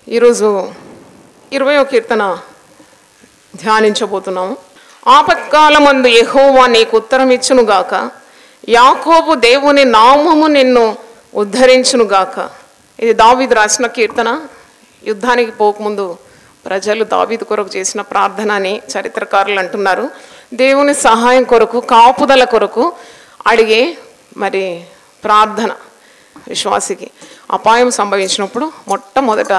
ఈరోజు 20వ కీర్తన ధ్యానించబోతున్నాము. ఆపత్కాలమందు యెహోవా నీకు ఉత్తరం ఇచ్చునుగాక, యాకోబు దేవుని నామము నిన్ను ఉద్ధరించునుగాక. ఇది దావీదు రాసిన కీర్తన. యుద్ధానికి పోకముందు ప్రజలు దావీదు కొరకు చేసిన ప్రార్థన అని చరిత్రకారులు అంటున్నారు. దేవుని సహాయం కొరకు, కాపుదల కొరకు అడిగే ప్రార్థన. విశ్వాసికి అపాయం సంభవించినప్పుడు మొట్టమొదట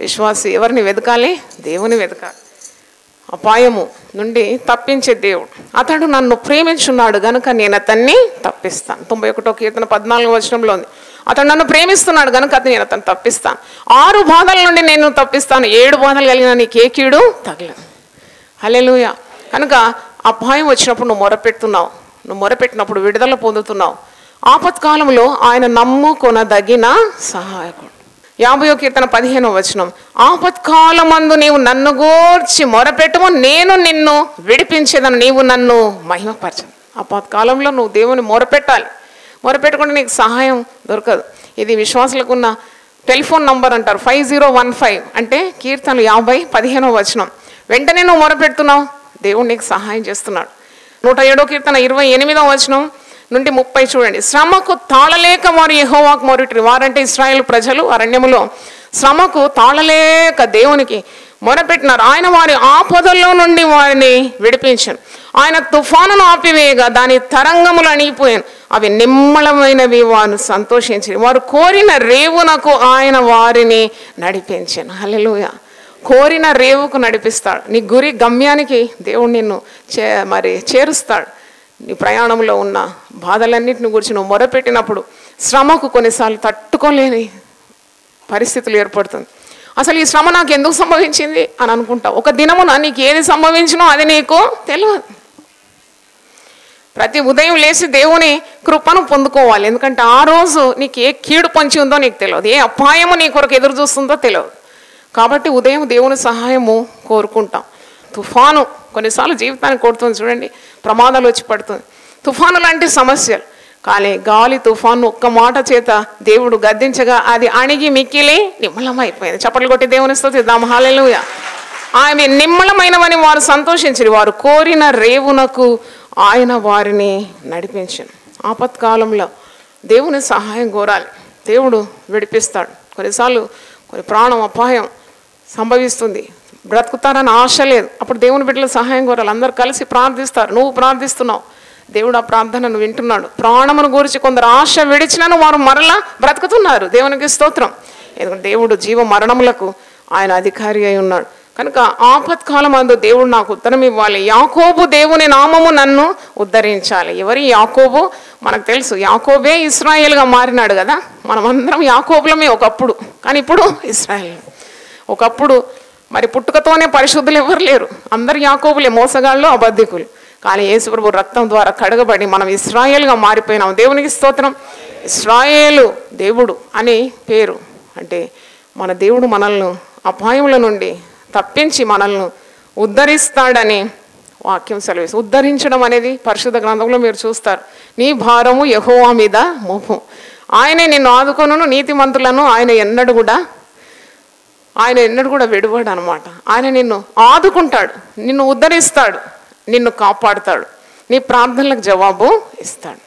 విశ్వాసి ఎవరిని వెతకాలి? దేవుని వెతకాలి. అపాయము నుండి తప్పించే దేవుడు. అతడు నన్ను ప్రేమించున్నాడు గనుక నేను అతన్ని తప్పిస్తాను. 91వ కీర్తన 14వ వచనంలో ఉంది. అతడు నన్ను ప్రేమిస్తున్నాడు గనుక నేను అతను తప్పిస్తాను. 6 బాధల నుండి నేను తప్పిస్తాను. 7 బాధలు కలిగిన నీకు ఏ కీడు తగలదు. హల్లెలూయా. కనుక అపాయం వచ్చినప్పుడు నువ్వు మొరపెడుతున్నావు. నువ్వు మొరపెట్టినప్పుడు విడుదల పొందుతున్నావు. ఆపత్కాలంలో ఆయన నమ్ముకొనదగిన సహాయకుడు. 50వ కీర్తన 15వ వచనం, ఆపత్కాలమందు నీవు నన్ను గూర్చి మొరపెట్టుము, నేను నిన్ను విడిపించేదను, నీవు నన్ను మహిమపరచను. ఆపత్కాలంలో నువ్వు దేవుని మొరపెట్టాలి. మొరపెట్టుకుంటే నీకు సహాయం దొరకదు. ఇది విశ్వాసులకు ఉన్న టెలిఫోన్ నంబర్ అంటారు. 5015 అంటే కీర్తనలు 50:15వ వచనం. వెంటనే నువ్వు మొరపెడుతున్నావు, దేవుడు నీకు సహాయం చేస్తున్నాడు. 107వ కీర్తన 28వ వచనం నుండి 30 చూడండి. శ్రమకు తాళలేక వారు యెహోవాకు మొరపెట్టిరి. వారంటే ఇశ్రాయేలు ప్రజలు అరణ్యములో శ్రమకు తాళలేక దేవునికి మొరపెట్టినారు. ఆయన వారి ఆపదల్లో నుండి వారిని విడిపించాను. ఆయన తుఫానును ఆపివేయగా దాని తరంగములు అణిగిపోయాను. అవి నిమ్మళమైనవి, వారు సంతోషించి వారు కోరిన రేవునకు ఆయన వారిని నడిపించాను. హల్లెలూయా. కోరిన రేవుకు నడిపిస్తాడు. నీ గురి గమ్యానికి దేవుడు నిన్ను చేరుస్తాడు. నీ ప్రయాణంలో ఉన్న బాధలన్నింటిని గురించి నువ్వు మొరపెట్టినప్పుడు శ్రమకు కొన్నిసార్లు తట్టుకోలేని పరిస్థితులు ఏర్పడుతుంది. అసలు ఈ శ్రమ నాకు ఎందుకు సంభవించింది అని అనుకుంటావు. ఒక దినమున నీకు ఏది సంభవించినో అది నీకు తెలియదు. ప్రతి ఉదయం లేచి దేవుని కృపను పొందుకోవాలి. ఎందుకంటే ఆ రోజు నీకు ఏ కీడు పొంచి ఉందో నీకు తెలియదు, ఏ అపాయము నీ కొరకు ఎదురు చూస్తుందో తెలియదు. కాబట్టి ఉదయం దేవుని సహాయము కోరుకుంటాం. తుఫాను కొన్నిసార్లు జీవితాన్ని కొడుతుంది చూడండి, ప్రమాదాలు వచ్చి పడుతుంది. తుఫాను లాంటి సమస్యలు. కానీ గాలి తుఫాను ఒక్క మాట చేత దేవుడు గద్దించగా అది అణిగి మిక్కిలి నిమ్మళమైపోయింది. చప్పట్లు కొట్టి దేవుని స్తుతిద్దాం. హల్లెలూయా. ఆమె నిమ్మళమైనవని వారు సంతోషించిరి. వారు కోరిన రేవునకు ఆయన వారిని నడిపించాను. ఆపత్కాలంలో దేవుని సహాయం కోరాలి. దేవుడు విడిపిస్తాడు. కొన్నిసార్లు ప్రాణం అపాయం సంభవిస్తుంది, బ్రతుకుతారని ఆశ లేదు. అప్పుడు దేవుని బిడ్డల సహాయం కోరాలి. అందరు కలిసి ప్రార్థిస్తారు. నువ్వు ప్రార్థిస్తున్నావు, దేవుడు ఆ ప్రార్థనను వింటున్నాడు. ప్రాణమును గురించి కొందరు ఆశ విడిచినను వారు మరలా బ్రతుకుతున్నారు. దేవునికి స్తోత్రం. ఎందుకంటే దేవుడు జీవ మరణములకు ఆయన అధికారి అయి ఉన్నాడు. కనుక ఆపత్కాలమందు దేవుడు నాకు ఉత్తరం ఇవ్వాలి. యాకోబు దేవుని నామము నన్ను ఉద్ధరించాలి. ఎవరి యాకోబు? మనకు తెలుసు, యాకోబే ఇశ్రాయేలుగా మారినాడు కదా. మనమందరం యాకోబులమే ఒకప్పుడు, కానీ ఇప్పుడు ఇశ్రాయేల్. ఒకప్పుడు పుట్టుకతోనే పరిశుద్ధులు ఎవరు లేరు, అందరు యాకోబులే, మోసగాళ్ళు, అబద్ధికులు. కానీ యేసు ప్రభు రక్తం ద్వారా కడగబడి మనం ఇశ్రాయేలుగా మారిపోయినాం. దేవునికి స్తోత్రం. ఇశ్రాయేలు దేవుడు అని పేరు. అంటే మన దేవుడు మనల్ని అపాయముల నుండి తప్పించి మనల్ని ఉద్ధరిస్తాడని వాక్యం సెలవిస్తుంది. ఉద్ధరించడం అనేది పరిశుద్ధ గ్రంథంలో మీరు చూస్తారు. నీ భారము యెహోవా మీద మోపు, ఆయనే నిన్ను ఆదుకొనును, నీతిమంతులను ఆయన ఎన్నడూ కూడా విడువడు అనమాట. ఆయన నిన్ను ఆదుకుంటాడు, నిన్ను ఉద్ధరిస్తాడు, నిన్ను కాపాడుతాడు, నీ ప్రార్థనలకు జవాబు ఇస్తాడు.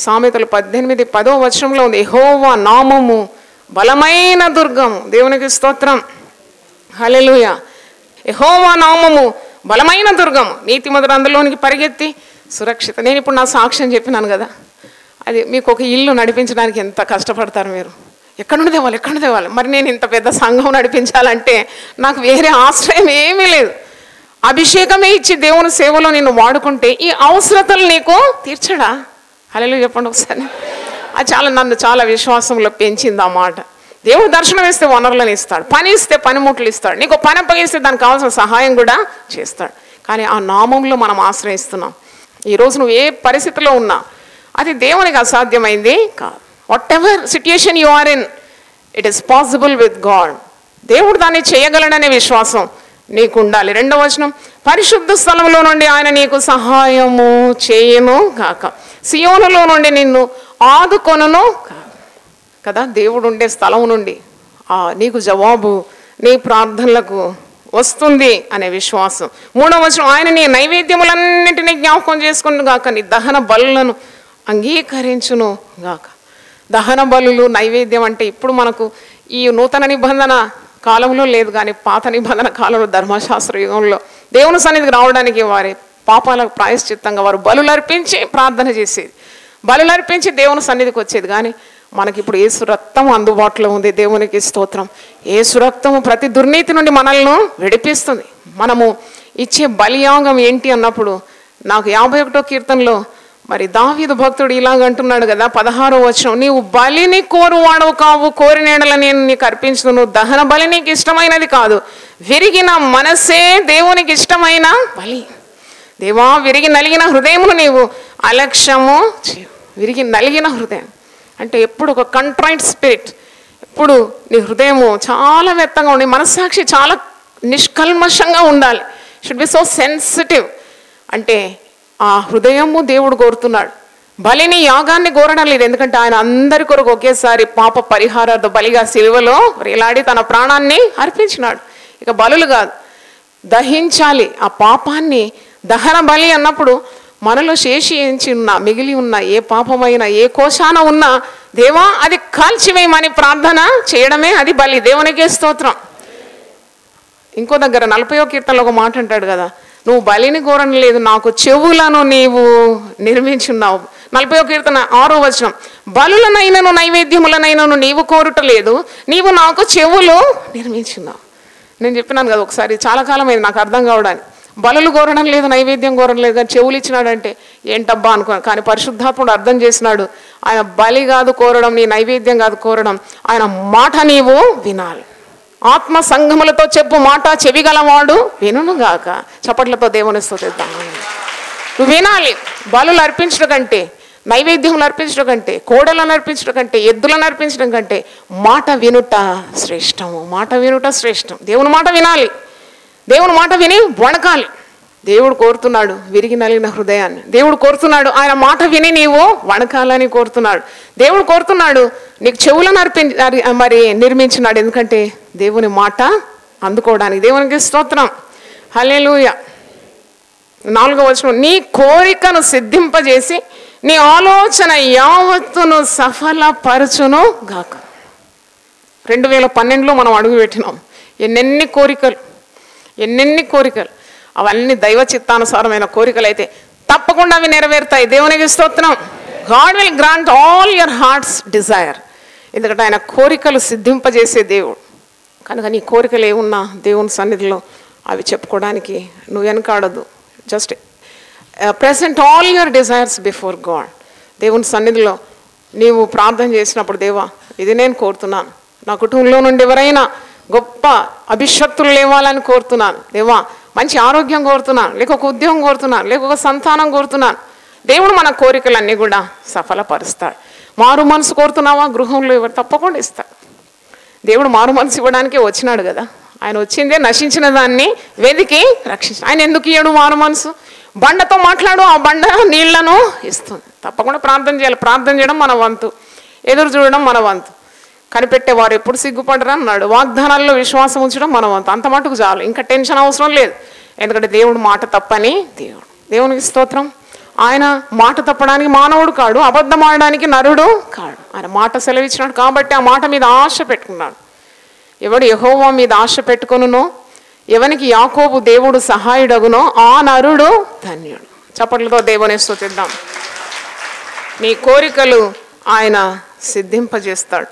సామెతలు 18:10వ వచనంలో ఉంది, యెహోవా నామము బలమైన దుర్గము. దేవునికి స్తోత్రం. హల్లెలూయా. యెహోవా నామము బలమైన దుర్గము, నీతిమంతుడు అందులోనికి పరిగెత్తి సురక్షిత. నేను ఇప్పుడు నా సాక్ష్యం చెప్పినాను కదా, అది మీకు ఒక ఇల్లు నడిపించడానికి ఎంత కష్టపడతారు మీరు. ఎక్కడి నుండి తేవాలి. నేను ఇంత పెద్ద సంఘం నడిపించాలంటే నాకు వేరే ఆశ్రయం ఏమీ లేదు. అభిషేకమే ఇచ్చి దేవుని సేవలో నిన్ను వాడుకుంటే ఈ అవసరతలు నీకు తీర్చడా? హల్లెలూయా చెప్పండి ఒకసారి. అది నన్ను చాలా విశ్వాసంలో పెంచింది ఆ మాట. దేవుడు దర్శనం ఇస్తే వనరులను ఇస్తాడు, పని ఇస్తే పనిముట్లు ఇస్తాడు, నీకు పని అప్పగిస్తే దానికి కావాల్సిన సహాయం కూడా చేస్తాడు. కానీ ఆ నామంలో మనం ఆశ్రయిస్తున్నాం. ఈరోజు నువ్వు ఏ పరిస్థితిలో ఉన్నా అది దేవునికి అసాధ్యమైంది కాదు. whatever situation you are in, it is possible with God. దేవుడు దాన్ని చేయగలడనే విశ్వాసం నీకు ఉండాలి. 2వ వచనం, పరిశుద్ధ స్థలంలో నుండి ఆయన నీకు సహాయము చేయను కాక, సియోనులో నుండి నిన్ను ఆదుకొనును కదా. దేవుడు ఉండే స్థలం నుండి నీకు జవాబు నీ ప్రార్థనలకు వస్తుంది అనే విశ్వాసం. 3వ వచనం, ఆయన నీ నైవేద్యములన్నింటినీ జ్ఞాపకం చేసుకును గాక, నీ దహన బలులను అంగీకరించును గాక. దహన బలులు నైవేద్యం అంటే ఇప్పుడు మనకు ఈ నూతన నిబంధన కాలంలో లేదు, కానీ పాత నిబంధన కాలంలో ధర్మశాస్త్ర యుగంలో దేవుని సన్నిధికి రావడానికి వారి పాపాలకు ప్రాయశ్చిత్తంగా వారు బలులు అర్పించి ప్రార్థన చేసేది, బలులు అర్పించి దేవుని సన్నిధికి వచ్చేది. కానీ మనకి ఇప్పుడు యేసు రక్తం అందుబాటులో ఉంది. దేవునికి స్తోత్రం. యేసు రక్తము ప్రతి దుర్నీతి నుండి మనల్ని విడిపిస్తుంది. మనము ఇచ్చే బలియాగం ఏంటి అన్నప్పుడు నాకు 51వ కీర్తనలో మరి దావీదు భక్తుడు ఇలాగంటున్నాడు కదా, 16వ వచనం, నీవు బలిని కోరువాడవు కావు, కోరినేడల నేను నీకు అర్పించును. దహన బలి నీకు ఇష్టమైనది కాదు, విరిగిన మనసే దేవునికి ఇష్టమైన బలి. దేవా, విరిగి నలిగిన హృదయమును నీవు అలక్ష్యము చేయు. విరిగి నలిగిన హృదయం అంటే ఎప్పుడు ఒక కంట్రైట్ స్పిరిట్, ఎప్పుడు నీ హృదయము చాలా మెత్తగా ఉండి మనస్సాక్షి చాలా నిష్కల్మషంగా ఉండాలి. Should be so sensitive. అంటే ఆ హృదయము దేవుడు కోరుతున్నాడు. బలిని యాగాన్ని కోరడం లేదు, ఎందుకంటే ఆయన అందరి కొరకు ఒకేసారి పాప పరిహారార్థ బలిగా సిలువలో వేలాడి తన ప్రాణాన్ని అర్పించినాడు. ఇక బలులు కాదు, దహించాలి ఆ పాపాన్ని. దహన బలి అన్నప్పుడు మనలో శేషించి ఉన్న మిగిలి ఉన్న ఏ పాపమైనా ఏ కోశాన ఉన్నా దేవా అది కాల్చివేయమని ప్రార్థన చేయడమే అది బలి. దేవునికే స్తోత్రం. ఇంకో దగ్గర 40వ కీర్తనలో ఒక మాట అంటాడు కదా, నువ్వు బలిని కోరని లేదు, నాకు చెవులను నీవు నిర్మించున్నావు. 40వ కీర్తన 6వ వచనం, బలులనైనను నైవేద్యములనైనను నీవు కోరుటలేదు, నీవు నాకు చెవులు నిర్మించున్నావు. నేను చెప్పినాను కదా ఒకసారి, చాలా కాలం అయింది నాకు అర్థం కావడానికి. బలులు కోరడం లేదు, నైవేద్యం కోరడం లేదు, కానీ చెవులు ఇచ్చినాడంటే ఏంటబ్బా అనుకున్నాను. కానీ పరిశుద్ధాత్ముడు అర్థం చేసినాడు, ఆయన బలి కాదు కోరడం, నీ నైవేద్యం కాదు కోరడం, ఆయన మాట నీవు వినాలి. ఆత్మ సంఘములతో చెప్పు మాట చెవిగలవాడు వినుగాక. చప్పట్లతో దేవుని స్తుతిద్దాం. నువ్వు వినాలి. బలులు అర్పించడం కంటే, నైవేద్యములు అర్పించడం కంటే, కోడలను అర్పించడం కంటే, ఎద్దులను అర్పించడం కంటే మాట వినుట శ్రేష్టము. మాట వినుట శ్రేష్టం. దేవుని మాట వినాలి. దేవుని మాట విని వణకాలి. దేవుడు కోరుతున్నాడు విరిగి నలిగిన హృదయాన్ని. దేవుడు కోరుతున్నాడు ఆయన మాట విని నీవు వణకాలని కోరుతున్నాడు. దేవుడు కోరుతున్నాడు నీకు చెవులను మరి నిర్మించినాడు, ఎందుకంటే దేవుని మాట అందుకోవడానికి. దేవునికి స్తోత్రం. హల్లెలూయా. 4వ వచనం, నీ కోరికను సిద్ధింపజేసి నీ ఆలోచన యావత్తును సఫలపరచును గాక. 2012లో మనం అడుగు పెట్టినాం. ఎన్నెన్ని కోరికలు, అవన్నీ దైవ చిత్తానుసారమైన కోరికలు అయితే తప్పకుండా అవి నెరవేరుతాయి. దేవునికి స్తోత్రం. God will grant all your heart's desire. ఎందుకంటే ఆయన కోరికలు సిద్ధింపజేసే దేవుడు కనుక నీ కోరికలు ఏమున్నా దేవుని సన్నిధిలో అవి చెప్పుకోవడానికి నువ్వు వెనకాడదు. Just present all your desires before God. దేవుని సన్నిధిలో నీవు ప్రార్థన చేసినప్పుడు, దేవా ఇది నేను కోరుతున్నాను, నా కుటుంబంలో నుండి ఎవరైనా గొప్ప అభిషక్తులు లేవాలని కోరుతున్నాను, దేవా మంచి ఆరోగ్యం కోరుతున్నాను, లేక ఒక ఉద్యోగం కోరుతున్నాను, లేక ఒక సంతానం కోరుతున్నాను. దేవుడు మన కోరికలన్నీ కూడా సఫలపరుస్తాడు. మారు మనసు కోరుతున్నావా, గృహంలో ఎవరు తప్పకుండా ఇస్తాడు. దేవుడు మారు మనసు ఇవ్వడానికే వచ్చినాడు కదా. ఆయన వచ్చిందే నశించిన దాన్ని వెతికి రక్షించాడు. ఆయన ఎందుకు ఇయ్యడు మారు మనసు? బండతో మాట్లాడు, ఆ బండ నీళ్లను ఇస్తుంది. తప్పకుండా ప్రార్థన చేయాలి. ప్రార్థన చేయడం మన వంతు, ఎదురు చూడడం మన వంతు. కనిపెట్టేవారు ఎప్పుడు సిగ్గుపడరా అన్నాడు. వాగ్దానాల్లో విశ్వాసం ఉంచడం మన వంతు. అంత మటుకు చాలు, ఇంకా టెన్షన్ అవసరం లేదు. ఎందుకంటే దేవుడు మాట తప్పని దేవుడు. దేవునికి స్తోత్రం. ఆయన మాట తప్పడానికి మానవుడు కాడు, అబద్ధం ఆడడానికి నరుడు కాడు. ఆయన మాట సెలవిచ్చినాడు కాబట్టి ఆ మాట మీద ఆశ పెట్టుకున్నాడు. ఎవడు యెహోవా మీద ఆశ పెట్టుకొనునో, ఎవనికి యాకోబు దేవుడు సహాయుడగునో ఆ నరుడు ధన్యుడు. చప్పట్లతో దేవుని స్తుతిద్దాం. నీ కోరికలు ఆయన సిద్ధింపజేస్తాడు.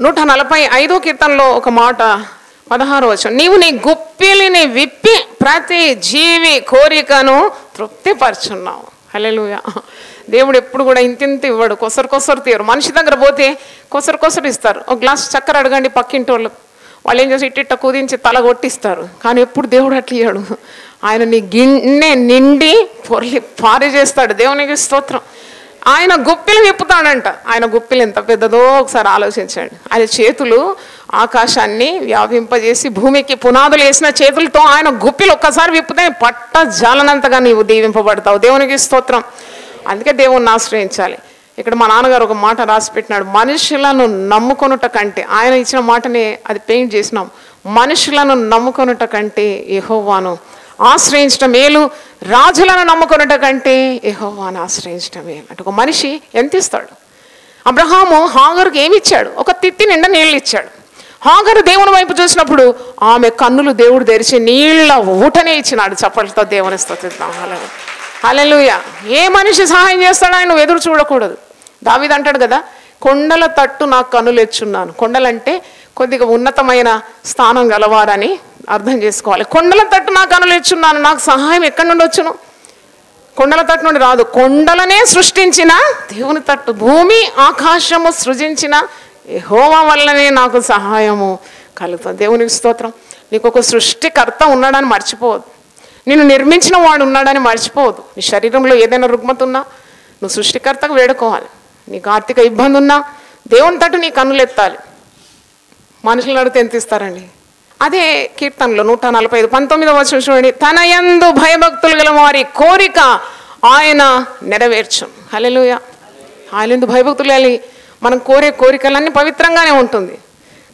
145వ కీర్తనలో ఒక మాట 16వ వచనం, నీవు నీ గుప్పిలిని విప్పి ప్రతి జీవి కోరికను తృప్తిపరుచున్నావు. హల్లెలూయా. దేవుడు ఎప్పుడు కూడా ఇంతింత ఇవ్వడు, కొసరు తీయరు. మనిషి దగ్గర పోతే కొసరు ఇస్తారు. ఒక గ్లాస్ చక్కెర అడగండి పక్కింటి వాళ్ళు ఏం చేసి ఇట్టిట్ట కుదించి తల కొట్టిస్తారు. కానీ ఎప్పుడు దేవుడు అట్లా ఇయ్యాడు. ఆయన నీ గిన్నె నిండి పొర్లి పారి చేస్తాడు. దేవునికి స్తోత్రం. ఆయన గుప్పిలు విప్పుతాడంట. ఆయన గుప్పిలు ఎంత పెద్దదో ఒకసారి ఆలోచించండి. ఆయన చేతులు ఆకాశాన్ని వ్యాపింపజేసి భూమికి పునాదులు వేసిన చేతులతో ఆయన గుప్పిలు ఒక్కసారి విప్పితే పట్ట జాలనంతగా నీవు దీవింపబడతావు. దేవునికి స్తోత్రం. అందుకే దేవుణ్ణి ఆశ్రయించాలి. ఇక్కడ మా నాన్నగారు ఒక మాట రాసి పెట్టినాడు, మనుషులను నమ్ముకొనుట కంటే, ఆయన ఇచ్చిన మాటని అది పెయింట్ చేసినాం, మనుషులను నమ్ముకొనుట కంటే యెహోవాను ఆశ్రయించటం మేలు, రాజులను నమ్ముకొనుట కంటే యెహోవాను ఆశ్రయించటం మేలు. అంటే ఒక మనిషి ఎంత ఇస్తాడు? అబ్రహాము హాగరుకి ఏమి ఇచ్చాడు? ఒక తిత్తి నిండా నీళ్ళు ఇచ్చాడు. హాగరు దేవుని వైపు చూసినప్పుడు ఆమె కన్నులు దేవుడు తెరిచి నీళ్ళ ఊటనే ఇచ్చినాడు. చప్పట్లతో దేవుని స్తుతిద్దాం. హల్లెలూయా. ఏ మనిషి సహాయం చేస్తాడో ఆయన నువ్వు ఎదురు చూడకూడదు. దావీదు అంటాడు కదా, కొండల తట్టు నాకు కన్నులు ఎచ్చున్నాను. కొండలంటే కొద్దిగా ఉన్నతమైన స్థానం గలవారని అర్థం చేసుకోవాలి. కొండల తట్టు నాకు కన్నులు ఎచ్చున్నాను, నాకు సహాయం ఎక్కడి నుండి వచ్చును? కొండల తట్టు నుండి రాదు, కొండలనే సృష్టించిన దేవుని తట్టు, భూమి ఆకాశము సృజించిన యెహోవా వల్లనే నాకు సహాయము కలుగుతుంది. దేవునికి స్తోత్రం. నీకు ఒక సృష్టికర్త ఉన్నాడని మర్చిపోవద్దు, నిన్ను నిర్మించిన వాడు ఉన్నాడని మర్చిపోవద్దు. నీ శరీరంలో ఏదైనా రుగ్మత ఉన్నా నువ్వు సృష్టికర్తకు వేడుకోవాలి. నీకు ఆర్థిక ఇబ్బంది ఉన్నా దేవుని తట్టు నీ కన్నులు ఎత్తాలి. మనుషులను అడిగితే ఎంత ఇస్తారండి? అదే కీర్తనలో 145 19వ వచనం చూడండి, తన యందు భయభక్తులు గల వారి కోరిక ఆయన నెరవేర్చును. హల్లెలూయా. ఆయన యందు భయభక్తులు కలిగి మనం కోరే కోరికలన్నీ పవిత్రంగానే ఉంటుంది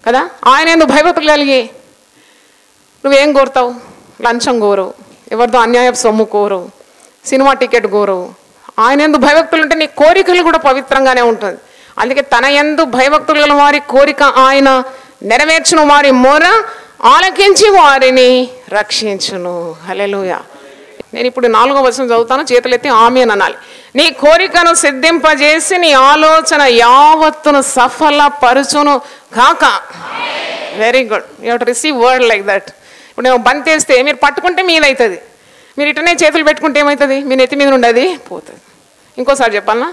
కదా. ఆయన యందు భయభక్తులు కలిగి నువ్వేం కోరుతావు? లంచం కోరవు, ఎవరిదో అన్యాయపు సొమ్ము కోరవు, సినిమా టికెట్ కోరవు. ఆయన యందు భయభక్తులు ఉంటే నీ కోరికలు కూడా పవిత్రంగానే ఉంటుంది. అందుకే తన యందు భయభక్తులు గల వారి కోరిక ఆయన నెరవేర్చును, వారి మొర ఆలకించి వారిని రక్షించును. హల్లెలూయా. నేను ఇప్పుడు 4వ వచనం చదువుతాను, చేతులెత్తి ఆమేన్ అనాలి. నీ కోరికను సిద్ధింపజేసి నీ ఆలోచన యావత్తును సఫలపరచును గాక. Very good. You have to receive word like that. ఇప్పుడు నేను బంద్ చేస్తే మీరు పట్టుకుంటే మీదవుతుంది, మీరు ఇటనే చేతులు పెట్టుకుంటే ఏమవుతుంది? మీ నెత్తి మీద నుండి అది పోతుంది. ఇంకోసారి చెప్పాలనా?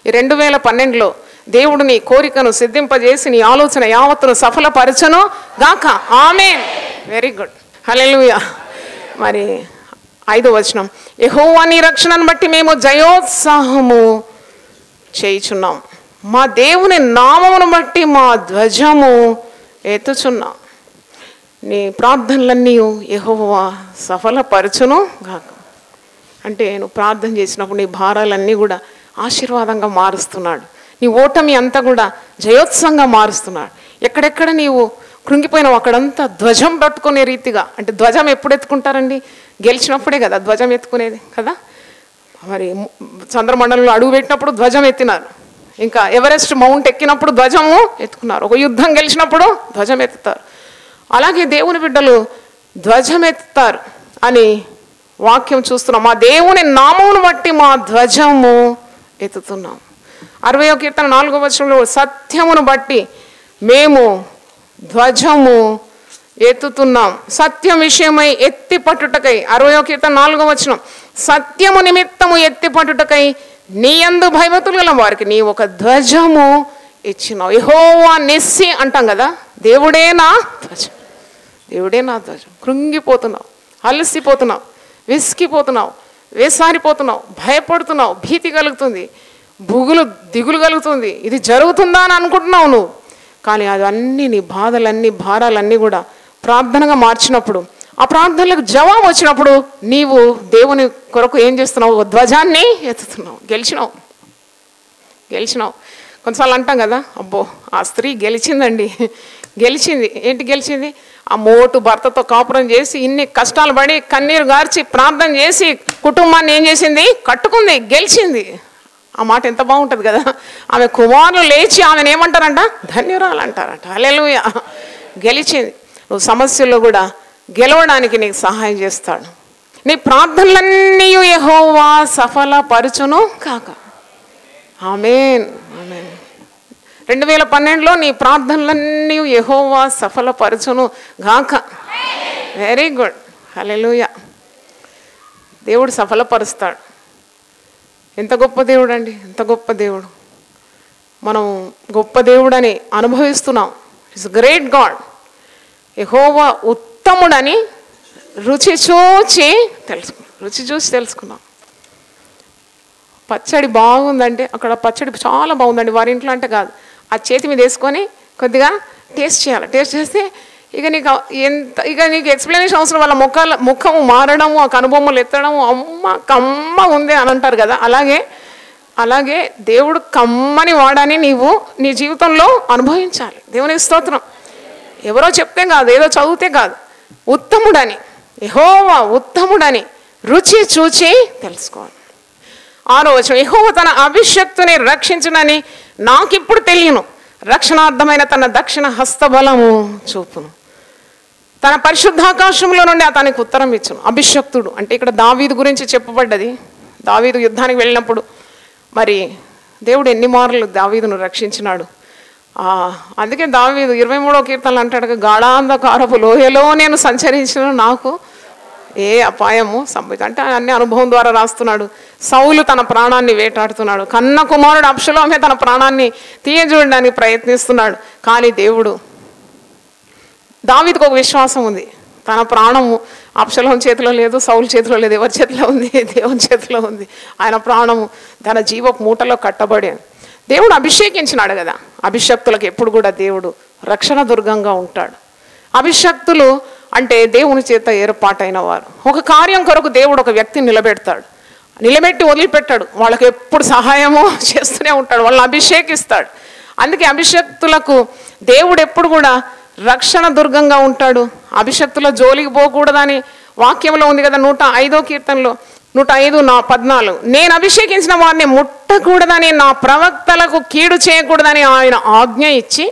ఈ 2012లో దేవుడు నీ కోరికను సిద్ధింపజేసి నీ ఆలోచన యావత్తును సఫలపరచును గాక. ఆమేన్. Very good. హల్లెలూయా. మరి 5వ వచనం, యెహోవా నీ రక్షణను బట్టి మేము జయోత్సాహము చేయుచున్నాం, మా దేవుని నామమును బట్టి మా ధ్వజము ఎత్తుచున్నాం. నీ ప్రార్థనలన్నీ యెహోవా సఫలపరచును గాక. అంటే నువ్వు ప్రార్థన చేసినప్పుడు నీ భారాలన్నీ కూడా ఆశీర్వాదంగా మారుస్తున్నాడు. నీ ఓటమి అంతా కూడా జయోత్సవంగా మారుస్తున్నాడు. ఎక్కడెక్కడ నీవు కృంగిపోయినావు అక్కడంతా ధ్వజం పట్టుకునే రీతిగా. అంటే ధ్వజం ఎప్పుడు ఎత్తుకుంటారండి? గెలిచినప్పుడే కదా ధ్వజం ఎత్తుకునేది కదా. మరి చంద్రమండలంలో అడుగు పెట్టినప్పుడు ధ్వజం ఎత్తినారు, ఇంకా ఎవరెస్ట్ మౌంట్ ఎక్కినప్పుడు ధ్వజము ఎత్తుకున్నారు, ఒక యుద్ధం గెలిచినప్పుడు ధ్వజం ఎత్తుతారు. అలాగే దేవుని బిడ్డలు ధ్వజం ఎత్తుతారు అని వాక్యం చూస్తున్నాం. మా దేవుని నామమును బట్టి మా ధ్వజము ఎత్తుతున్నాం. 60వ కీర్తన 4వ వచనంలో సత్యమును బట్టి మేము ధ్వజము ఎత్తుతున్నాం. సత్యం విషయమై ఎత్తి పట్టుటకై, 60వ కీర్తన 4వ వచనం, సత్యము నిమిత్తము ఎత్తి పట్టుటకై నీ యందు భయభక్తులు గల వారికి నీ ఒక ధ్వజము ఇచ్చినావు. యెహోవా నిస్సి అంటాం కదా, దేవుడే నా ధ్వజం, దేవుడే నా ధ్వజం. కృంగిపోతున్నావు, అలసిపోతున్నావు, విసిగిపోతున్నావు, వేసారిపోతున్నావు, భయపడుతున్నావు, భీతి కలుగుతుంది, దిగులు కలుగుతుంది, ఇది జరుగుతుందా అని అనుకుంటున్నావు నువ్వు. కానీ అవన్నీ నీ బాధలన్నీ భారాలన్నీ కూడా ప్రార్థనగా మార్చినప్పుడు, ఆ ప్రార్థనలకు జవాబు వచ్చినప్పుడు నీవు దేవుని కొరకు ఏం చేస్తున్నావు? ధ్వజాన్ని ఎత్తుతున్నావు. గెలిచినావు. కొన్నిసార్లు అంటాం కదా, అబ్బో ఆ స్త్రీ గెలిచిందండి, గెలిచింది. ఏంటి గెలిచింది? ఆ మోటు భర్తతో కాపురం చేసి ఇన్ని కష్టాలు పడి కన్నీరు గార్చి ప్రార్థన చేసి కుటుంబాన్ని ఏం చేసింది? కట్టుకుంది, గెలిచింది. ఆ మాట ఎంత బాగుంటుంది కదా. ఆమె కుమారులు లేచి ఆమెను ఏమంటారంట? ధన్యురాలు అంటారంట. హల్లెలూయా. గెలిచింది. నువ్వు సమస్యల్లో కూడా గెలవడానికి నీకు సహాయం చేస్తాడు. నీ ప్రార్థనలన్నీ యెహోవా సఫలపరచును కాక. ఆమేన్. ఆమేన్. 2012లో నీ ప్రార్థనలన్నీ యెహోవా సఫలపరచును గాక. Very good. హల్లెలూయా. దేవుడు సఫలపరుస్తాడు. ఎంత గొప్ప దేవుడు అండి, ఎంత గొప్ప దేవుడు. మనం గొప్ప దేవుడని అనుభవిస్తున్నాం. It's great God. యెహోవా ఉత్తముడని రుచి చూసి తెలుసుకున్నాం. పచ్చడి బాగుందంటే, అక్కడ పచ్చడి చాలా బాగుందండి వారి ఇంట్లో అంటే కాదు, ఆ చేతి మీద వేసుకొని కొద్దిగా టేస్ట్ చేయాలి. టేస్ట్ చేస్తే ఇక నీకు ఎక్స్ప్లెనేషన్ అవసరం. వాళ్ళ ముఖం మారడము, ఆ కనుబొమ్మలు ఎత్తడము, అమ్మ కమ్మ ఉంది అని అంటారు కదా. అలాగే అలాగే దేవుడు కమ్మని వాడని నీవు నీ జీవితంలో అనుభవించాలి. దేవునికి స్తోత్రం. ఎవరో చెప్తే కాదు, ఏదో చదివితే కాదు, ఉత్తముడని, యెహోవా ఉత్తముడని రుచి చూచి తెలుసుకోవాలి. 6వ వచనం, యెహోవా తన అభిషక్తుని రక్షించునని నాకిప్పుడు తెలియను, రక్షణార్థమైన తన దక్షిణ హస్తబలము చూపును, తన పరిశుద్ధాకాశంలో నుండి అతనికి ఉత్తరం ఇచ్చును. అభిషక్తుడు అంటే ఇక్కడ దావీదు గురించి చెప్పబడ్డది. దావీదు యుద్ధానికి వెళ్ళినప్పుడు మరి దేవుడు ఎన్ని మార్లు దావీదును రక్షించినాడు. అందుకే దావీదు 23వ కీర్తనలు అంటాడు, గాఢాంధకారపు లోయలో నేను సంచరించిన నాకు ఏ అపాయము సంభవించదు. అంటే అన్ని అనుభవం ద్వారా రాస్తున్నాడు. సౌలు తన ప్రాణాన్ని వేటాడుతున్నాడు, కన్న కుమారుడు అబ్షలోమే తన ప్రాణాన్ని తీయజూడడానికి ప్రయత్నిస్తున్నాడు. కానీ దేవుడు, దావీదుకు ఒక విశ్వాసం ఉంది, తన ప్రాణము అబ్షలోం చేతిలో లేదు, సౌలు చేతిలో లేదు, ఎవరి చేతిలో ఉంది? దేవుని చేతిలో ఉంది. ఆయన ప్రాణము తన జీవపు మూటలో కట్టబడి దేవుడు అభిషేకించినాడు కదా. అభిషక్తులకు ఎప్పుడు కూడా దేవుడు రక్షణ దుర్గంగా ఉంటాడు. అభిషక్తులు అంటే దేవుని చేత ఏర్పాటైన వారు. ఒక కార్యం కొరకు దేవుడు ఒక వ్యక్తిని నిలబెడతాడు, నిలబెట్టి వదిలిపెట్టాడు, వాళ్ళకి ఎప్పుడు సహాయము చేస్తూనే ఉంటాడు, వాళ్ళని అభిషేకిస్తాడు. అందుకే అభిషక్తులకు దేవుడు ఎప్పుడు కూడా రక్షణ దుర్గంగా ఉంటాడు. అభిషక్తుల జోలికి పోకూడదని వాక్యంలో ఉంది కదా. 105వ కీర్తనలో 105:14, నేను అభిషేకించిన వారిని ముట్టకూడదని, నా ప్రవక్తలకు కీడు చేయకూడదని ఆయన ఆజ్ఞ ఇచ్చి,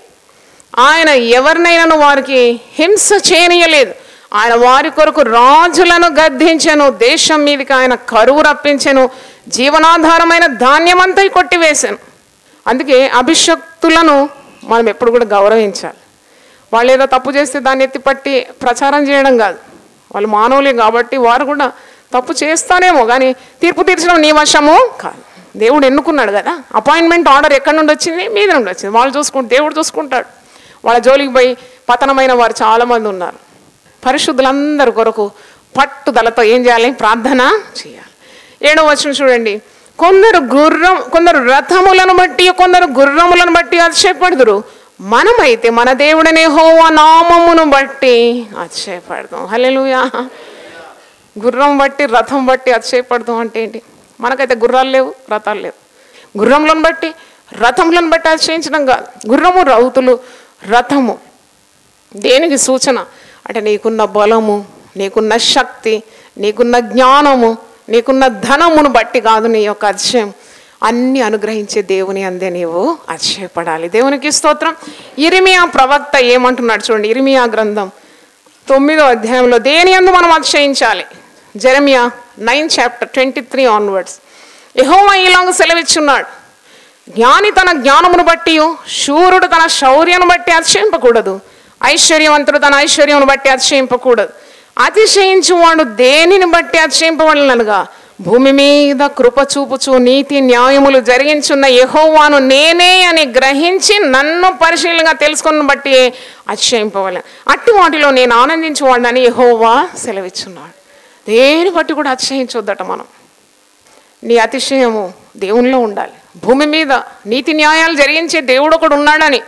ఆయన ఎవరినైనా వారికి హింస చేయనీయలేదు. ఆయన వారి కొరకు రాజులను గద్దించెను, దేశం మీదకి ఆయన కరువు రప్పించెను, జీవనాధారమైన ధాన్యమంతా కొట్టివేశాను. అందుకే అభిషక్తులను మనం ఎప్పుడు కూడా గౌరవించాలి. వాళ్ళు ఏదో తప్పు చేస్తే దాన్ని ఎత్తిపట్టి ప్రచారం చేయడం కాదు. వాళ్ళు మానవులే కాబట్టి వారు కూడా తప్పు చేస్తానేమో, కానీ తీర్పు తీర్చడం నీ వశము కాదు. దేవుడు ఎన్నుకున్నాడు కదా. అపాయింట్మెంట్ ఆర్డర్ ఎక్కడి నుండి వచ్చింది? మీద నుండి వచ్చింది. వాళ్ళు దేవుడు చూసుకుంటాడు. వాళ్ళ జోలికి పోయి పతనమైన వారు చాలామంది ఉన్నారు. పరిశుద్ధులందరి కొరకు పట్టుదలతో ఏం చేయాలి? ప్రార్థన చేయాలి. 7వ వచనం చూడండి, కొందరు రథములను బట్టి కొందరు గుర్రములను బట్టి అతిశయపడుదురు, మనమైతే మన దేవుడనే యెహోవా నామమును బట్టి అతిశయపడదాం. హల్లెలూయా. గుర్రం బట్టి రథం బట్టి అతిశయపడదాం అంటే ఏంటి? మనకైతే గుర్రాలు లేవు, రథాలు లేవు. గుర్రములను బట్టి రథములను బట్టి అతిశయించడం కాదు. గుర్రము, రౌతులు, రథము దేనికి సూచన అంటే నీకున్న బలము, నీకున్న శక్తి, నీకున్న జ్ఞానము, నీకున్న ధనమును బట్టి కాదు నీ యొక్క అతిశయం. అన్ని అనుగ్రహించే దేవుని అందే నీవు అతిశయపడాలి. దేవునికి స్తోత్రం. ఇర్మియా ప్రవక్త ఏమంటున్నాడు చూడండి. ఇర్మియా గ్రంథం 9వ అధ్యాయంలో దేని యందు మనం అతిశయించాలి? జెరెమియా 9:23 ఆన్వర్డ్స్ యెహోవా ఇలాగ సెలవిచ్చున్నాడు, జ్ఞాని తన జ్ఞానమును బట్టి, శూరుడు తన శౌర్యను బట్టి అతిశయింపకూడదు, ఐశ్వర్యవంతుడు తన ఐశ్వర్యమును బట్టి అతిశయింపకూడదు. అతిశయించువాడు దేనిని బట్టి అతిశయింపవలనగా, భూమి మీద కృప చూపుచు నీతి న్యాయములు జరిగించున్న యెహోవాను నేనే అని గ్రహించి నన్ను పరిశీలనగా తెలుసుకున్న బట్టి అతిశయింపవలెను. అట్టి వాటిలో నేను ఆనందించువాడని యెహోవా సెలవిచ్చున్నాడు. దేని బట్టి కూడా అతిశయించొద్దట మనం. నీ అతిశయము దేవునిలో ఉండాలి. భూమి మీద నీతి న్యాయాలు జరిగించే దేవుడు ఒకడు ఉన్నాడని,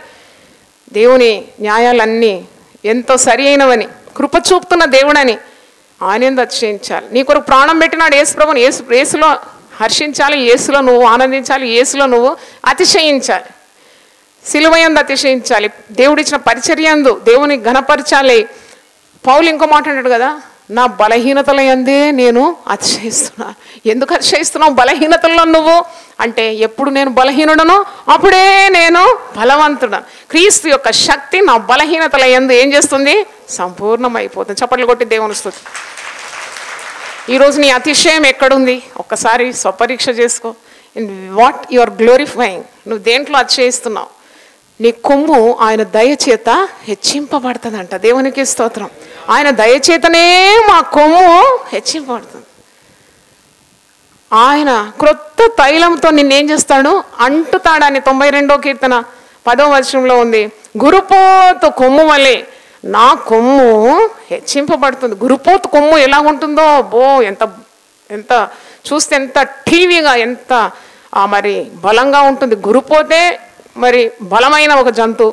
దేవుని న్యాయాలన్నీ ఎంతో సరి అయినవని, కృప చూపుతున్న దేవుడని ఆయన అతిశయించాలి. నీ కొరకు ప్రాణం పెట్టినాడు యేసు ప్రభుని, యేసులో హర్షించాలి, యేసులో నువ్వు ఆనందించాలి, యేసులో నువ్వు అతిశయించాలి, సిలువయందు అతిశయించాలి, దేవుడిచ్చిన పరిచర్యందు దేవుని ఘనపరచాలి. పౌలు ఇంకో మాట అంటాడు కదా, నా బలహీనతల యందే నేను అతిశయిస్తున్నాను. ఎందుకు అతిశయిస్తున్నావు బలహీనతల్లో నువ్వు అంటే, ఎప్పుడు నేను బలహీనుడను అప్పుడే నేను బలవంతుడను. క్రీస్తు యొక్క శక్తి నా బలహీనతల యందు ఏం చేస్తుంది? సంపూర్ణమైపోతుంది. చప్పట్లు కొట్టి దేవుని స్తుతి. ఈరోజు నీ అతిశయం ఎక్కడుంది? ఒక్కసారి స్వపరీక్ష చేసుకో. In what you are glorifying? నువ్వు దేంట్లో అతిశయిస్తున్నావు? నీ కొమ్ము ఆయన దయచేత హెచ్చింపబడుతుందంట. దేవునికి స్తోత్రం. ఆయన దయచేతనే మా కొమ్ము హెచ్చింపబడుతుంది. ఆయన క్రొత్త తైలంతో నిన్నేం చేస్తాడు? అంటుతాడని 92వ కీర్తన 10వ వచనంలో ఉంది. గురుపోతు కొమ్ము వలె నా కొమ్ము హెచ్చింపబడుతుంది. గురుపోతు కొమ్ము ఎలా ఉంటుందో ఎంత ఎంత చూస్తే ఎంత టీవీగా ఎంత మరి బలంగా ఉంటుంది. గురుపోతే మరి బలమైన ఒక జంతువు.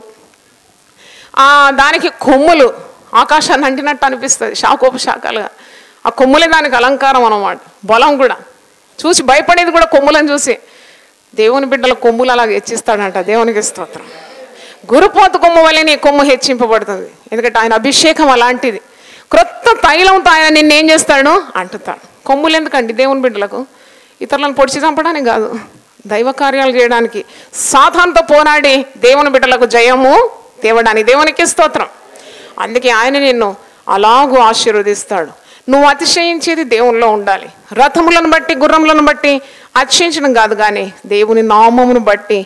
దానికి కొమ్ములు ఆకాశాన్ని అంటినట్టు అనిపిస్తుంది, శాఖోపశాఖలుగా. ఆ కొమ్ములే దానికి అలంకారం అన్నమాట. బలం కూడా చూసి భయపడేది కూడా కొమ్ములను చూసి. దేవుని బిడ్డల కొమ్ములు అలాగ హెచ్చిస్తాడంట. దేవునికి స్తోత్రం. గురుపోతు కొమ్ము వల్లే నీ కొమ్ము హెచ్చింపబడుతుంది. ఎందుకంటే ఆయన అభిషేకం అలాంటిది. క్రొత్త తైలంతో ఆయన నిన్నేం చేస్తాడు అంటుతాడు. కొమ్ములు ఎందుకండి దేవుని బిడ్డలకు? ఇతరులను పొడిచి చంపడానికి కాదు, దైవ కార్యాలు చేయడానికి, సాతానుతో పోరాడి దేవుని బిడ్డలకు జయము తేవడానికి. దేవునికి స్తోత్రం. అందుకే ఆయన నిన్ను అలాగూ ఆశీర్వదిస్తాడు. నువ్వు అతిశయించేది దేవునిలో ఉండాలి. రథములను బట్టి గుర్రములను బట్టి అతిశయించడం కాదు, కానీ దేవుని నామమును బట్టి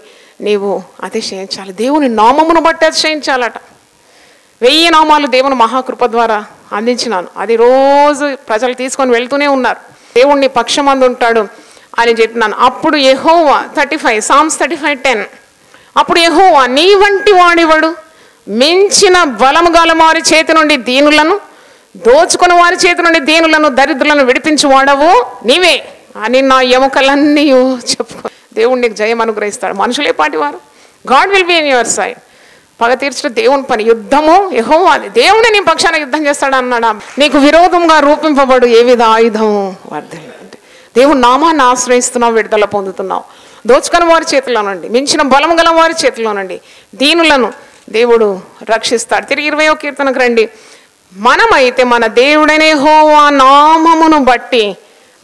నీవు అతిశయించాలి. దేవుని నామమును బట్టి అతిశయించాలట. 1000 నామాలు దేవుని మహాకృప ద్వారా అందించినాను. అది రోజు ప్రజలు తీసుకొని వెళ్తూనే ఉన్నారు. దేవుణ్ణి పక్షమందు ఉంటాడు అని చెప్పినాను. అప్పుడు యెహోవా 35 Psalms 35:10 అప్పుడు యెహోవా నీ వంటి వాడివడు, మించిన బలము గల వారి చేతి నుండి దీనులను, దోచుకుని వారి చేతి నుండి దీనులను, దరిద్రులను విడిపించి వాడవు నీవే అని నా ఎముకలన్నీ చెప్పుకో. దేవుడు నీకు జయం అనుగ్రహిస్తాడు. మనుషులే పాటివారు. God will be in your side. పగ తీర్చడం దేవుని పని. యుద్ధము యెహోవాది. దేవుని నీ పక్షాన యుద్ధం చేస్తాడు అన్నాడు. నీకు విరోధంగా రూపింపబడు ఏ విధ ఆయుధము వర్ధిల్లంటే దేవుని నామాన్ని ఆశ్రయిస్తున్నావు, విడుదల పొందుతున్నావు. దోచుకుని వారి చేతిలోనండి, మించిన బలం గల వారి చేతిలోనండి దీనులను దేవుడు రక్షిస్తాడు. తిరిగి 20వ కీర్తనకు రండి. మనమైతే మన దేవుడైన యెహోవా నామమును బట్టి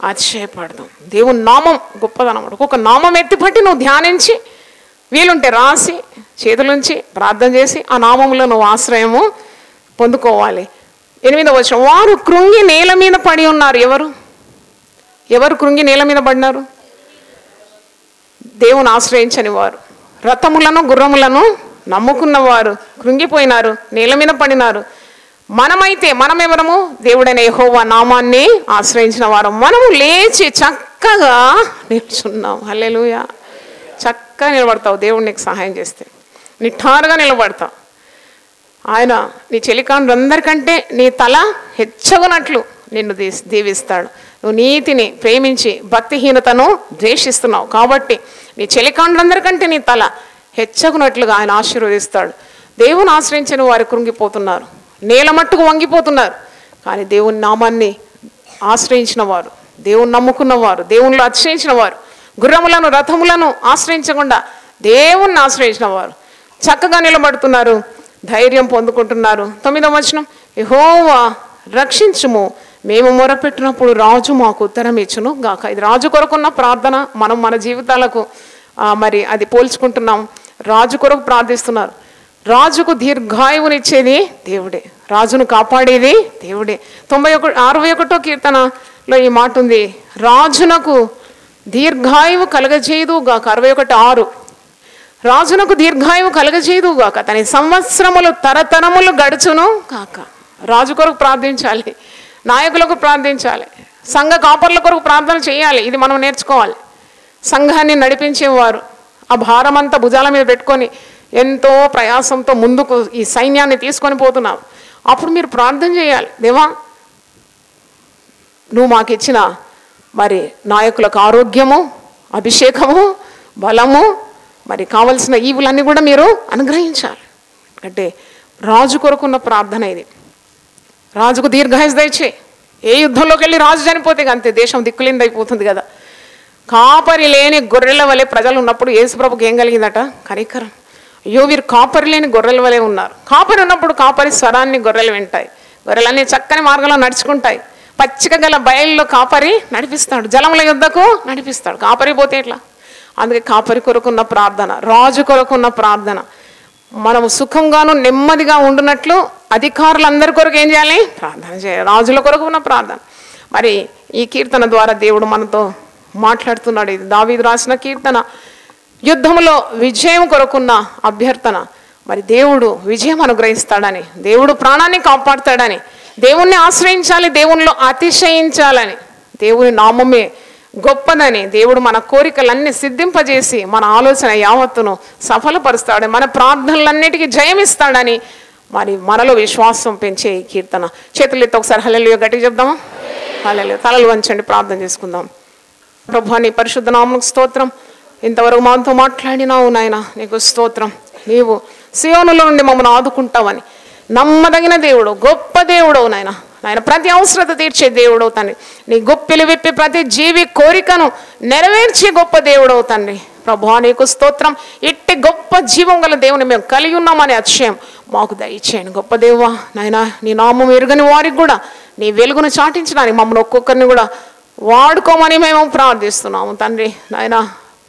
అతిశయపడదాం. దేవుని నామం గొప్పదనం. ఒక్కొక్క నామం ఎత్తిపట్టి నువ్వు ధ్యానించి, వీలుంటే రాసి చేతులుంచి ప్రార్థన చేసి ఆ నామములో నువ్వు ఆశ్రయము పొందుకోవాలి. 8వ వచనం, వారు కృంగి నేల మీద పడి ఉన్నారు. ఎవరు కృంగి నేల మీద పడినారు? దేవుని ఆశ్రయించని వారు, రథములను గుర్రములను నమ్ముకున్నవారు కృంగిపోయినారు, నేల మీద పడినారు. మనమైతే మనమెవరము? దేవుడైన యెహోవా నామాన్ని ఆశ్రయించిన వారు. మనము లేచి చక్కగా నిల్చున్నాం. హల్లెలూయా. చక్కగా నిలబడతావు. దేవుడు నీకు సహాయం చేస్తే నిఠారుగా నిలబడతావు. ఆయన నీ చెలికాండ్రందరికంటే నీ తల హెచ్చగునట్లు నిన్ను దీవిస్తాడు. నువ్వు నీతిని ప్రేమించి భక్తిహీనతను ద్వేషిస్తున్నావు కాబట్టి నీ చెలికాండ్రందరికంటే నీ తల హెచ్చగునట్లుగా ఆయన ఆశీర్వదిస్తాడు. దేవుని ఆశ్రయించిన వారు కృంగిపోతున్నారు, నేల మట్టుకు వంగిపోతున్నారు. కానీ దేవుని నామాన్ని ఆశ్రయించిన వారు, దేవుని నమ్ముకున్నవారు, దేవునిలో అతిశయించిన వారు, గుర్రములను రథములను ఆశ్రయించకుండా దేవుణ్ణి ఆశ్రయించిన వారు చక్కగా నిలబడుతున్నారు, ధైర్యం పొందుకుంటున్నారు. 9వ వచనం, యెహోవా రక్షించుము, మేము మొరపెట్టినప్పుడు రాజు మాకు ఉత్తరం ఇచ్చును గాక. ఇది రాజు కొరకున్న ప్రార్థన. మనం మన జీవితాలకు మరి అది పోల్చుకుంటున్నాం. రాజు కొరకు ప్రార్థిస్తున్నారు. రాజుకు దీర్ఘాయువునిచ్చేది దేవుడే, రాజును కాపాడేది దేవుడే. 61వ కీర్తనలో ఈ మాట ఉంది, రాజునకు దీర్ఘాయువు కలగజేయదు గాక. 61:6 రాజునకు దీర్ఘాయువు కలగజేయదు గాక, తన సంవత్సరములు తరతరములు గడుచును కాక. రాజు కొరకు ప్రార్థించాలి, నాయకులకు ప్రార్థించాలి, సంఘ కాపర్ల కొరకు ప్రార్థన చేయాలి. ఇది మనం నేర్చుకోవాలి. సంఘాన్ని నడిపించేవారు ఆ భారం అంతా భుజాల మీద పెట్టుకొని ఎంతో ప్రయాసంతో ముందుకు ఈ సైన్యాన్ని తీసుకొని పోతున్నారు. అప్పుడు మీరు ప్రార్థన చేయాలి, దేవా నువ్వు మాకు ఇచ్చిన మరి నాయకులకు ఆరోగ్యము, అభిషేకము, బలము, మరి కావలసిన ఈవులన్నీ కూడా మీరు అనుగ్రహించాలి. అంటే రాజు కొరకున్న ప్రార్థన ఇది. రాజుకు దీర్ఘాయుసు దయచేయి. ఏ యుద్ధంలోకి వెళ్ళి రాజు చనిపోతే అంతే దేశం దిక్కులేనిది అయిపోతుంది కదా. కాపరి లేని గొర్రెల వలె ప్రజలు ఉన్నప్పుడు యేసుప్రభుకి ఏం కలిగిందట? కనికరం. అయ్యో వీరు కాపరి లేని గొర్రెల వలె ఉన్నారు. కాపరి ఉన్నప్పుడు కాపరి స్వరాన్ని గొర్రెలు వింటాయి, గొర్రెలన్నీ చక్కని మార్గంలో నడుచుకుంటాయి. పచ్చిక గల బయల్లో కాపరి నడిపిస్తాడు, జలముల యుద్ధకు నడిపిస్తాడు. కాపరి పోతే ఎట్లా? అందుకే కాపరి కొరకున్న ప్రార్థన, రాజు కొరకున్న ప్రార్థన. మనము సుఖంగాను నెమ్మదిగా ఉండునట్లు అధికారులందరి కొరకు ఏం చేయాలి? ప్రార్థన చేయాలి. రాజుల కొరకు ఉన్న ప్రార్థన. మరి ఈ కీర్తన ద్వారా దేవుడు మనతో మాట్లాడుతున్నాడు. ఇది దావీదు రాసిన కీర్తన. యుద్ధములో విజయం కొరకున్న అభ్యర్థన. మరి దేవుడు విజయం అనుగ్రహిస్తాడని, దేవుడు ప్రాణాన్ని కాపాడుతాడని, దేవుణ్ణి ఆశ్రయించాలి, దేవునిలో అతిశయించాలని, దేవుని నామమే గొప్పదని, దేవుడు మన కోరికలన్నీ సిద్ధింపజేసి మన ఆలోచన యావత్తును సఫలపరుస్తాడని, మన ప్రార్థనలన్నిటికీ జయమిస్తాడని మరి మనలో విశ్వాసం పెంచే ఈ కీర్తన. చేతులెత్తి ఒకసారి హల్లెలూయా గట్టిగా చెప్దామా? హల్లెలూయా. తలలు వంచండి, ప్రార్థన చేసుకుందాం. ప్రభువా నీ పరిశుద్ధ నామమునకు స్తోత్రం. ఇంతవరకు మాతో మాట్లాడినావు నాయన, నీకు స్తోత్రం. నీవు సియోనులో నుండి మమ్మల్ని ఆదుకుంటావని నమ్మదగిన దేవుడు, గొప్ప దేవుడు నాయన. నాయన ప్రతి అవసరత తీర్చే దేవుడవు తండ్రి. నీ గొప్పిలు విప్పి ప్రతి జీవి కోరికను నెరవేర్చే గొప్ప దేవుడవు తండ్రి. ప్రభువా నీకు స్తోత్రం. ఇట్టి గొప్ప జీవం గల దేవుని మేము కలిగి ఉన్నామనే అతిశయం మాకు దయచేయండి. గొప్ప దేవువా నాయనా, నీ నామం ఎరుగని వారికి కూడా నీ వెలుగును చాటించడానికి మమ్మల్ని ఒక్కొక్కరిని కూడా వాడుకోమని మేము ప్రార్థిస్తున్నాము తండ్రి. నాయనా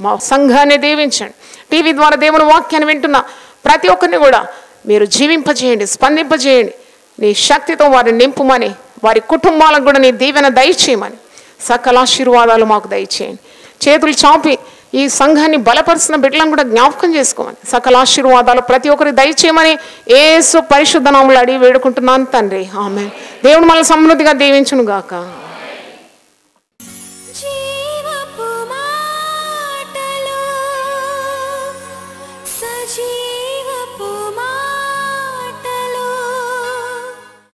మా సంఘాన్ని దీవించండి. టీవీ ద్వారా దేవుని వాక్యాన్ని వింటున్న ప్రతి ఒక్కరిని కూడా మీరు జీవింపజేయండి, స్పందింపజేయండి. నీ శక్తితో వారిని నింపుమని, వారి కుటుంబాలకు కూడా నీ దీవెన దయచేయమని, సకల ఆశీర్వాదాలు మాకు దయచేయండి. చేతులు చాపి ఈ సంఘాన్ని బలపరుస్తున్న బిడ్డలను కూడా జ్ఞాపకం చేసుకోమని, సకల ఆశీర్వాదాలు ప్రతి ఒక్కరికి దయచేయమని యేసు పరిశుద్ధ నామములో అడిగి వేడుకుంటున్నాను తండ్రి. ఆమేన్. దేవుడు మనల్ని సమృద్ధిగా దీవించును గాక.